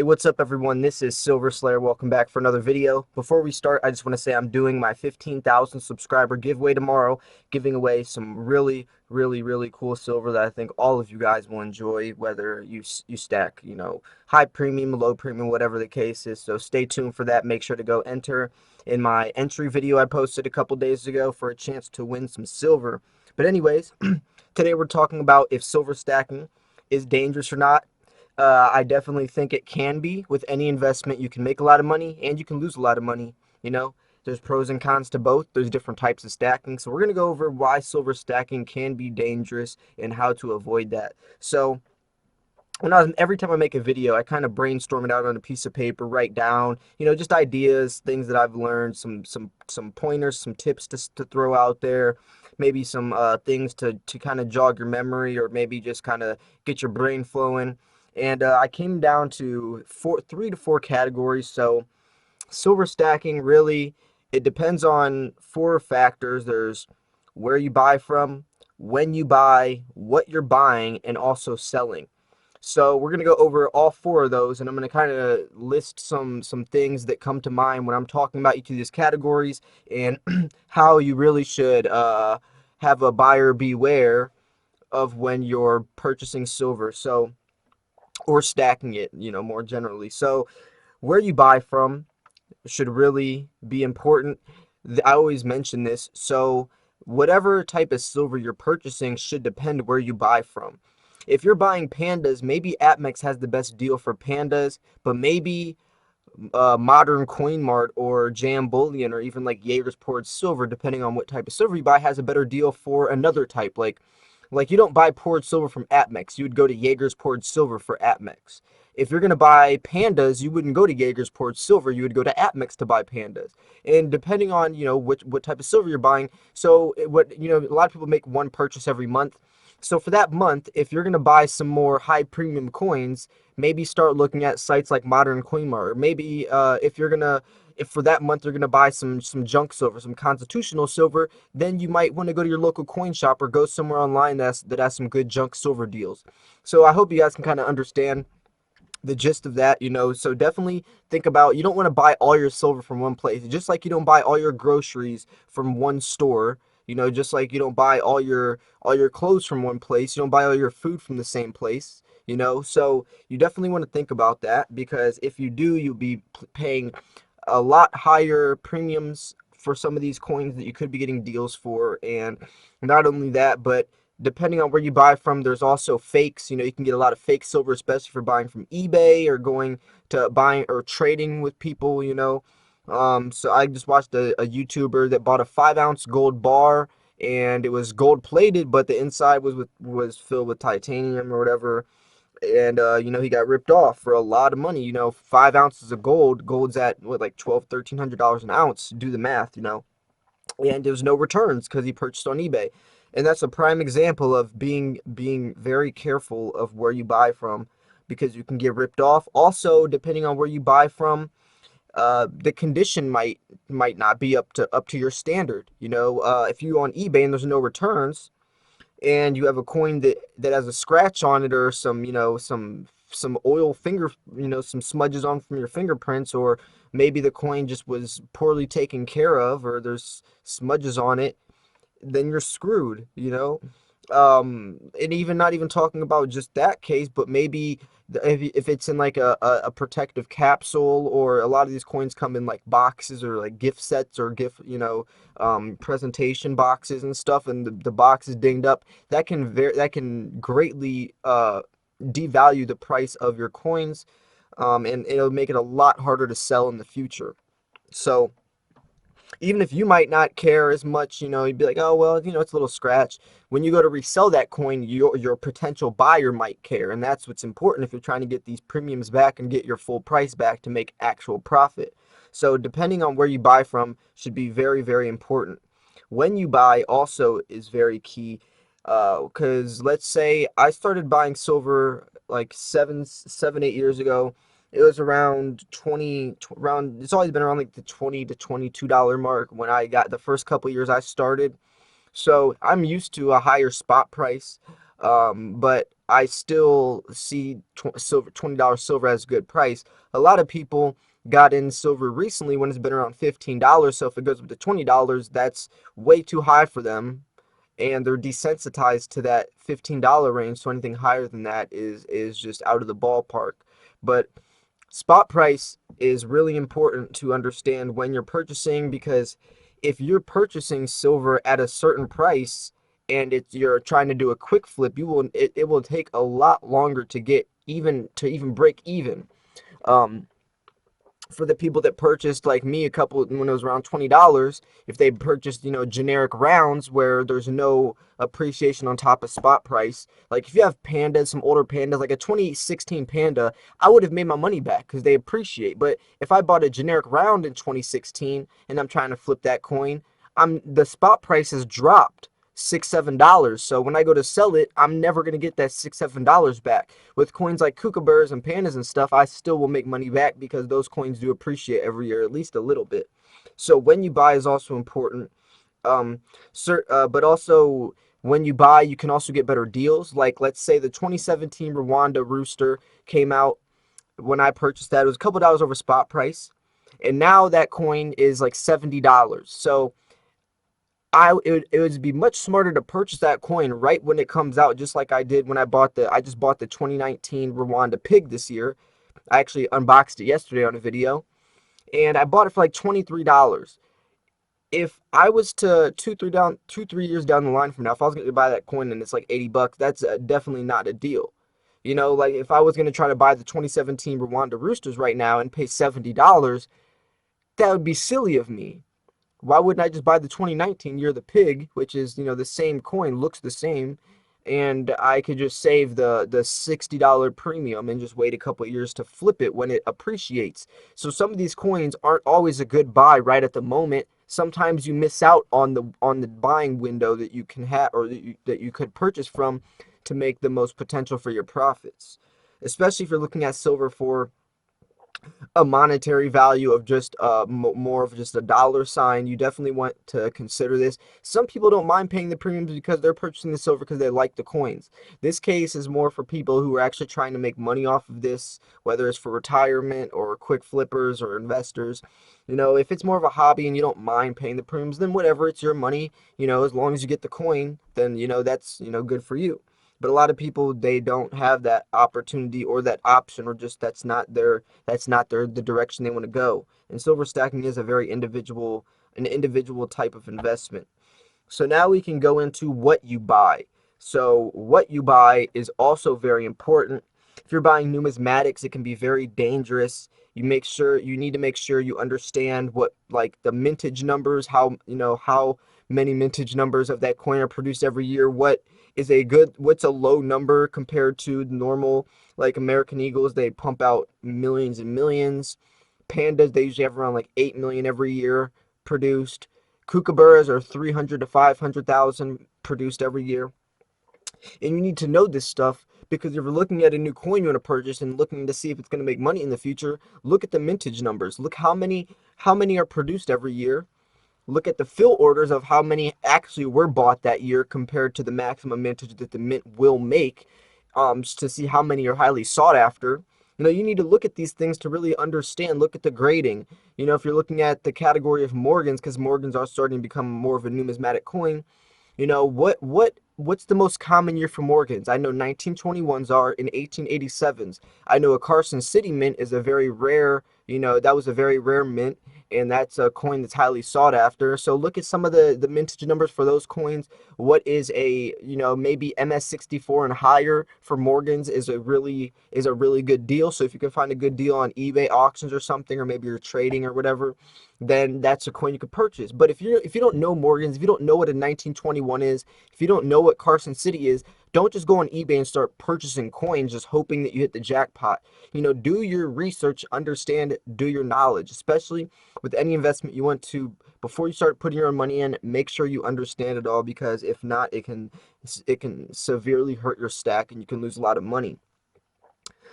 Hey, what's up everyone? This is Silver Slayer. Welcome back for another video. Before we start, I just want to say I'm doing my 15,000 subscriber giveaway tomorrow, giving away some really cool silver that I think all of you guys will enjoy, whether you stack, high premium, low premium, whatever the case is. So stay tuned for that. Make sure to go enter in my entry video I posted a couple days ago for a chance to win some silver. But anyways, today we're talking about if silver stacking is dangerous or not. I definitely think it can be. With any investment, you can make a lot of money and you can lose a lot of money. There's pros and cons to both. There's different types of stacking. So we're going to go over why silver stacking can be dangerous and how to avoid that. So every time I make a video, I kind of brainstorm it out on a piece of paper, write down, just ideas, things that I've learned, some pointers, some tips to throw out there, maybe some things to kind of jog your memory or maybe just kind of get your brain flowing. And I came down to three to four categories. So silver stacking, really, it depends on four factors. There's where you buy from, when you buy, what you're buying, and also selling. So we're going to go over all four of those, and I'm going to kind of list some things that come to mind when I'm talking about each of these categories and how you really should have a buyer beware of when you're purchasing silver. So or stacking it, more generally. So where you buy from should really be important. I always mention this. So whatever type of silver you're purchasing should depend where you buy from. If you're buying pandas, maybe APMEX has the best deal for pandas, but maybe Modern Coin Mart or Jam Bullion or even like Jaeger's Poured Silver, depending on what type of silver you buy, has a better deal for another type. Like you don't buy poured silver from APMEX. You would go to Jaeger's Poured Silver for APMEX. If you're going to buy pandas, you wouldn't go to Jaeger's Poured Silver. You would go to APMEX to buy pandas. And depending on, what type of silver you're buying. So a lot of people make one purchase every month. So for that month, if you're going to buy some more high premium coins, maybe start looking at sites like Modern Coin Mart. Or maybe if for that month you're gonna buy some junk silver, some constitutional silver, then you might want to go to your local coin shop or go somewhere online that has some good junk silver deals. So I hope you guys can kind of understand the gist of that. So definitely think about, you don't want to buy all your silver from one place, just like you don't buy all your groceries from one store. Just like you don't buy all your clothes from one place, you don't buy all your food from the same place. So you definitely want to think about that, because if you do, you'll be paying a lot higher premiums for some of these coins that you could be getting deals for. And not only that, but depending on where you buy from, there's also fakes. You can get a lot of fake silver, especially for buying from eBay or going to buying or trading with people. So I just watched a YouTuber that bought a 5-ounce gold bar, and it was gold plated, but the inside was filled with titanium or whatever. And he got ripped off for a lot of money. 5 ounces of gold's at what, like $1,200-$1,300 an ounce. Do the math. And there was no returns because he purchased on eBay. And that's a prime example of being very careful of where you buy from, because you can get ripped off. Also, depending on where you buy from, the condition might not be up to your standard. If you on eBay and there's no returns, and you have a coin that has a scratch on it, or some oil finger, some smudges on from your fingerprints, or maybe the coin just was poorly taken care of, or there's smudges on it, then you're screwed. And even not even talking about just that case, but maybe if it's in like a protective capsule, or a lot of these coins come in like boxes or like gift sets or presentation boxes and stuff, and the box is dinged up, that can greatly devalue the price of your coins, and it'll make it a lot harder to sell in the future. So even if you might not care as much, you'd be like, oh, well, it's a little scratch. When you go to resell that coin, your potential buyer might care. And that's what's important if you're trying to get these premiums back and get your full price back to make actual profit. So depending on where you buy from should be very important. When you buy also is very key. Because let's say I started buying silver like 8 years ago. It was around it's always been around like the $20 to $22 mark when I got the first couple years I started. So I'm used to a higher spot price. But I still see $20 silver as a good price. A lot of people got in silver recently when it's been around $15. So if it goes up to $20, that's way too high for them, and they're desensitized to that $15 range. So anything higher than that is just out of the ballpark. But spot price is really important to understand when you're purchasing, because if you're purchasing silver at a certain price and you're trying to do a quick flip, it will take a lot longer to get even break even. Um, for the people that purchased, like me, a couple when it was around $20, if they purchased, generic rounds where there's no appreciation on top of spot price, like if you have pandas, some older pandas, like a 2016 panda, I would have made my money back because they appreciate. But if I bought a generic round in 2016 and I'm trying to flip that coin, the spot price has dropped $6, $7. So when I go to sell it, I'm never gonna get that $6, $7 back. With coins like kookaburras and pandas and stuff, I still will make money back because those coins do appreciate every year, at least a little bit. So when you buy is also important. But also when you buy, you can also get better deals. Like let's say the 2017 Rwanda Rooster came out when I purchased that. It was a couple dollars over spot price, and now that coin is like $70. So it would be much smarter to purchase that coin right when it comes out, just like I did when I just bought the 2019 Rwanda pig this year. I actually unboxed it yesterday on a video, and I bought it for like $23. If I was to 2 3 years down the line from now, if I was going to buy that coin and it's like $80, that's definitely not a deal. Like if I was going to try to buy the 2017 Rwanda Roosters right now and pay $70, that would be silly of me. Why wouldn't I just buy the 2019 Year of the Pig, which is, the same coin, looks the same, and I could just save the $60 premium and just wait a couple of years to flip it when it appreciates. So some of these coins aren't always a good buy right at the moment. Sometimes you miss out on the buying window that you can have, or that you could purchase from, to make the most potential for your profits. Especially if you're looking at silver for a monetary value of just more of just a dollar sign, you definitely want to consider this. Some people don't mind paying the premiums because they're purchasing the silver because they like the coins. This case is more for people who are actually trying to make money off of this, whether it's for retirement or quick flippers or investors. If it's more of a hobby and you don't mind paying the premiums, then whatever, it's your money. As long as you get the coin, then that's good for you. But a lot of people, they don't have that opportunity or that option, or just that's not the direction they want to go. And silver stacking is an individual type of investment. So now we can go into what you buy. So what you buy is also very important. If you're buying numismatics, it can be very dangerous. You need to make sure you understand what, like, the mintage numbers, how many mintage numbers of that coin are produced every year. What's a low number compared to normal, like American Eagles, they pump out millions and millions. Pandas, they usually have around like 8 million every year produced. Kookaburras are 300 to 500,000 produced every year. And you need to know this stuff, because if you're looking at a new coin you want to purchase and looking to see if it's going to make money in the future, look at the mintage numbers. Look how many are produced every year. Look at the fill orders of how many actually were bought that year compared to the maximum mintage that the mint will make, to see how many are highly sought after. You need to look at these things to really understand. Look at the grading. If you're looking at the category of Morgans, because Morgans are starting to become more of a numismatic coin, what's the most common year for Morgans? I know 1921s are, and 1887s. I know a Carson City mint is a very rare, that was a very rare mint, and that's a coin that's highly sought after. So look at some of the mintage numbers for those coins. What is maybe MS64 and higher for Morgans is a really good deal. So if you can find a good deal on eBay auctions or something, or maybe you're trading or whatever, then that's a coin you could purchase. But if you don't know Morgans, if you don't know what a 1921 is, if you don't know what Carson City is, don't just go on eBay and start purchasing coins just hoping that you hit the jackpot. Do your research, understand, do your knowledge, especially with any investment you want to. Before you start putting your own money in, make sure you understand it all, because if not, it can severely hurt your stack and you can lose a lot of money.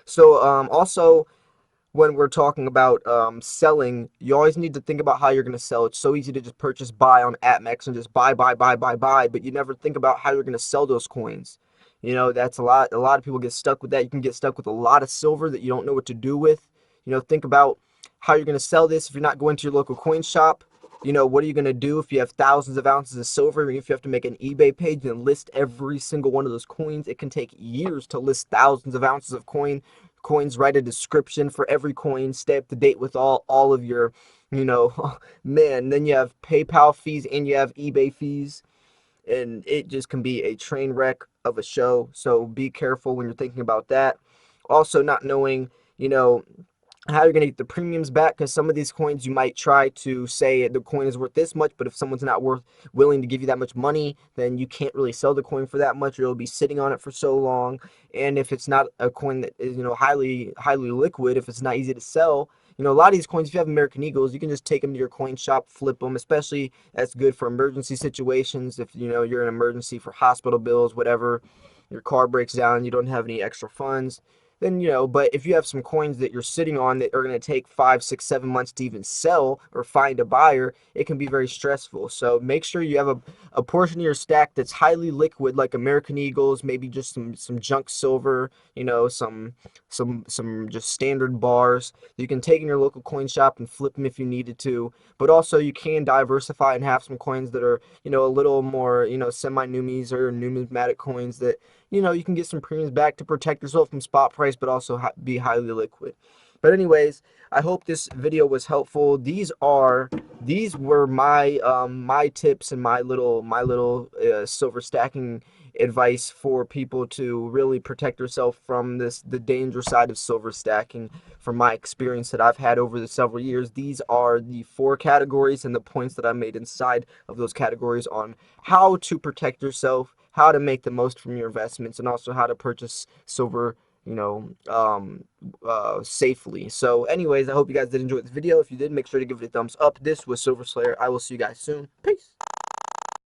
So also, when we're talking about selling, you always need to think about how you're going to sell. It's so easy to just buy on AppMex and just buy, buy, buy, buy, buy, but you never think about how you're going to sell those coins. You know, that's a lot of people get stuck with that. You can get stuck with a lot of silver that you don't know what to do with. You know, think about how you're going to sell this if you're not going to your local coin shop. You know, what are you going to do if you have thousands of ounces of silver? If you have to make an eBay page and list every single one of those coins, it can take years to list thousands of ounces of coins, write a description for every coin, stay up to date with all of your, you know, man, then you have PayPal fees and you have eBay fees, and it just can be a train wreck of a show. So be careful when you're thinking about that. Also, not knowing, you know, how you're going to get the premiums back, because some of these coins you might try to say the coin is worth this much, but if someone's not willing to give you that much money, then you can't really sell the coin for that much, or you'll be sitting on it for so long. And if it's not a coin that is, you know, highly liquid, if it's not easy to sell, you know, a lot of these coins, if you have American Eagles, you can just take them to your coin shop, flip them. Especially that's good for emergency situations. If you know you're in an emergency for hospital bills, whatever, your car breaks down, you don't have any extra funds, then, you know. But if you have some coins that you're sitting on that are going to take 5, 6, 7 months to even sell or find a buyer, it can be very stressful. So make sure you have a portion of your stack that's highly liquid, like American Eagles, maybe just some junk silver, you know, some just standard bars. You can take in your local coin shop and flip them if you needed to. But also you can diversify and have some coins that are, you know, a little more, you know, semi-numies or numismatic coins that, you know, you can get some premiums back to protect yourself from spot price, but also be highly liquid. But anyways, I hope this video was helpful. These were my my tips and my little silver stacking advice for people to really protect yourself from the danger side of silver stacking. From my experience that I've had over the several years, these are the 4 categories and the points that I made inside of those categories on how to protect yourself, how to make the most from your investments, and also how to purchase silver, you know, safely. So anyways, I hope you guys did enjoy this video. If you did, make sure to give it a thumbs up. This was Silver Slayer. I will see you guys soon. Peace.